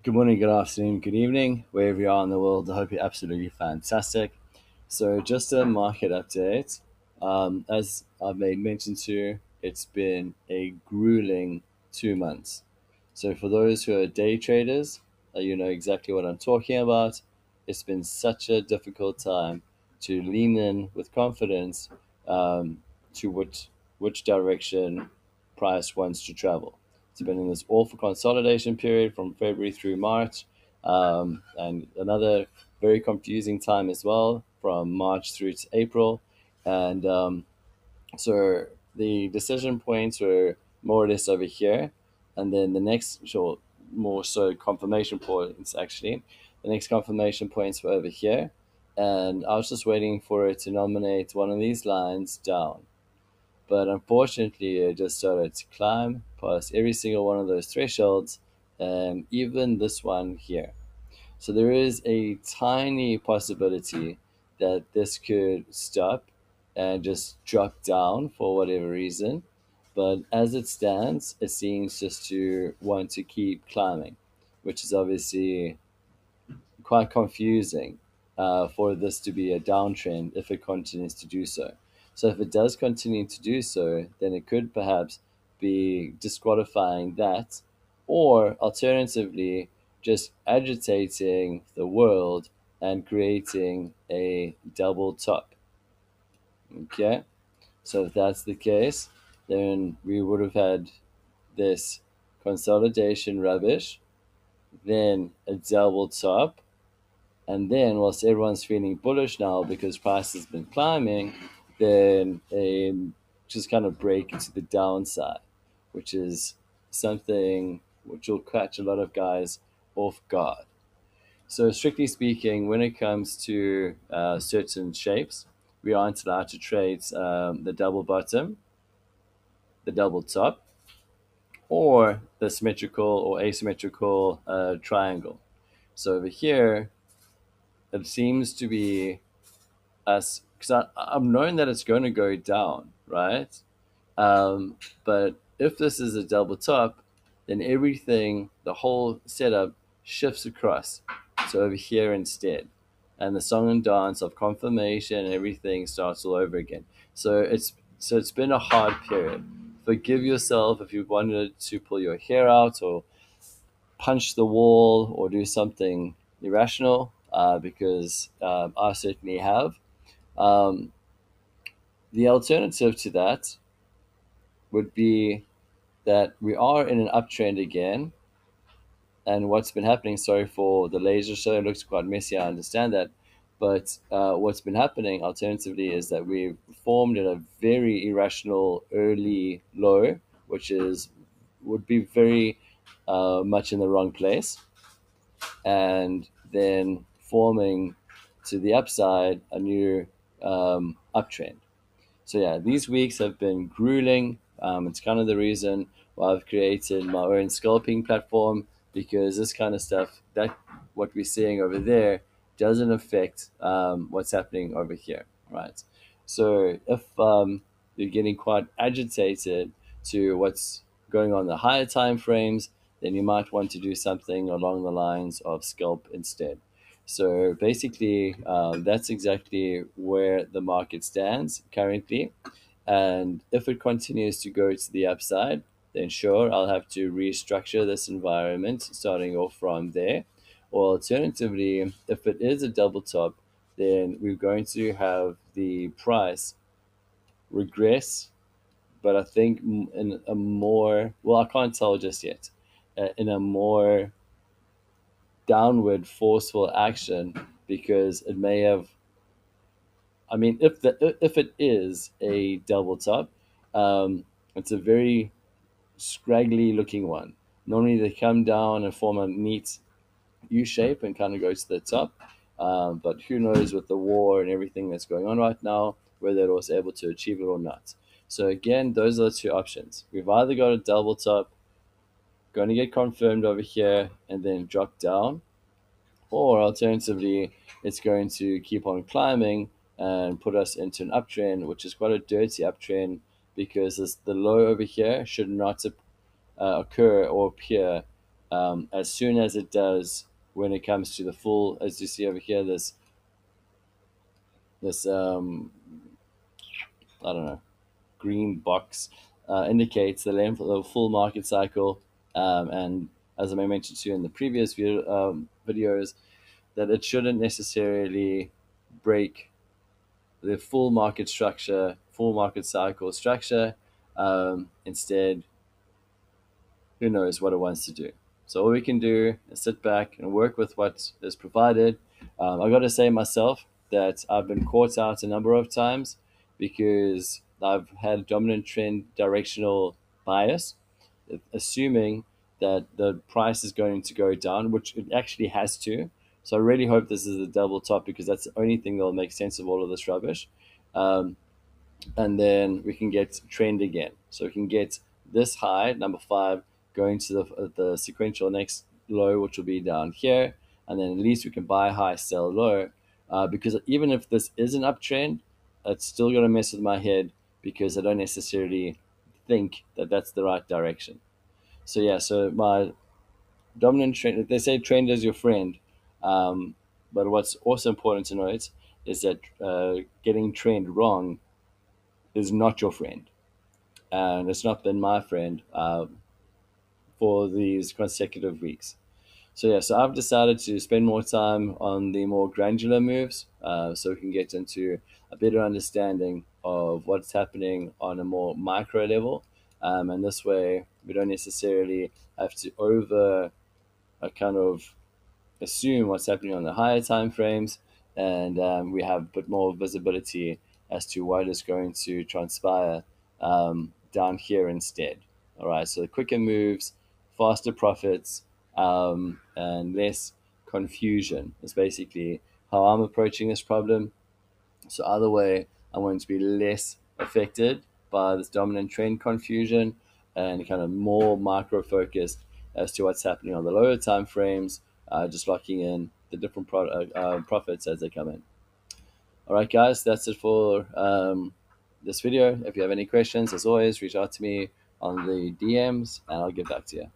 Good morning, good afternoon, good evening, wherever you are in the world. I hope you're absolutely fantastic. So, just a market update. As I've made mention to, it's been a grueling 2 months. So, for those who are day traders, you know exactly what I'm talking about. It's been such a difficult time to lean in with confidence um, to which direction price wants to travel. It's been in this awful consolidation period from February through March, and another very confusing time as well from March through to April. And so the decision points were more or less over here. And then the next, sure, more so confirmation points actually. The next confirmation points were over here. And I was just waiting for it to nominate one of these lines down. But unfortunately, it just started to climb past every single one of those thresholds, even this one here. So there is a tiny possibility that this could stop and just drop down for whatever reason. But as it stands, it seems just to want to keep climbing, which is obviously quite confusing for this to be a downtrend if it continues to do so. So if it does continue to do so, then it could perhaps be disqualifying that, or alternatively, just agitating the world and creating a double top. Okay, so if that's the case, then we would have had this consolidation rubbish, then a double top, and then, whilst everyone's feeling bullish now because price has been climbing, then just kind of break into the downside, which is something which will catch a lot of guys off guard. So, strictly speaking, when it comes to certain shapes, we aren't allowed to trade the double bottom, the double top, or the symmetrical or asymmetrical triangle. So, over here, it seems to be us because I'm knowing that it's going to go down, right? But if this is a double top, then everything, the whole setup shifts across to over here instead. And the song and dance of confirmation and everything starts all over again. So it's been a hard period. Forgive yourself if you wanted to pull your hair out or punch the wall or do something irrational, because I certainly have. Um, the alternative to that would be that we are in an uptrend again. And what's been happening, sorry for the laser show, it looks quite messy, I understand that. But what's been happening alternatively is that we've formed in a very irrational early low, which is would be very much in the wrong place, and then forming to the upside a new uptrend. So yeah, these weeks have been grueling. It's kind of the reason why I've created my own scalping platform, because this kind of stuff, that what we're seeing over there, doesn't affect what's happening over here, right? So if you're getting quite agitated to what's going on the higher time frames, then you might want to do something along the lines of scalp instead. So basically, that's exactly where the market stands currently. And if it continues to go to the upside, then sure, I'll have to restructure this environment starting off from there. Or alternatively, if it is a double top, then we're going to have the price regress, but I think in a more, well, I can't tell just yet, in a more downward forceful action, because it may have, I mean, if it is a double top, it's a very scraggly looking one. Normally they come down and form a neat U shape and kind of go to the top. But who knows with the war and everything that's going on right now, whether it was able to achieve it or not. So again, those are the two options. We've either got a double top, going to get confirmed over here and then drop down, or alternatively, it's going to keep on climbing and put us into an uptrend, which is quite a dirty uptrend, because the low over here should not occur or appear As soon as it does, when it comes to the full, as you see over here, this I don't know, green box indicates the length of the full market cycle. And as I mentioned to you in the previous videos, that it shouldn't necessarily break the full market structure, full market cycle structure. Instead, who knows what it wants to do. So all we can do is sit back and work with what is provided. I got to say myself that I've been caught out a number of times because I've had dominant trend directional bias, assuming that the price is going to go down, which it actually has to. So I really hope this is a double top because that's the only thing that will make sense of all of this rubbish. Um, and then we can get trend again. So we can get this high, number 5, going to the sequential next low, which will be down here, and then at least we can buy high, sell low, because even if this is an uptrend, it's still going to mess with my head because I don't necessarily think that that's the right direction. So yeah, so my dominant trend, they say trend is your friend, but what's also important to note is that getting trend wrong is not your friend, and it's not been my friend for these consecutive weeks. So yeah, so I've decided to spend more time on the more granular moves, so we can get into a better understanding of what's happening on a more micro level, and this way we don't necessarily have to over kind of assume what's happening on the higher time frames, and we have a bit more visibility as to what is going to transpire down here instead. All right, so quicker moves, faster profits, and less confusion is basically how I'm approaching this problem. So either way, I'm going to be less affected by this dominant trend confusion and kind of more micro focused as to what's happening on the lower time frames, just locking in the different profits as they come in. All right, guys, that's it for this video. If you have any questions, as always, reach out to me on the DMs and I'll get back to you.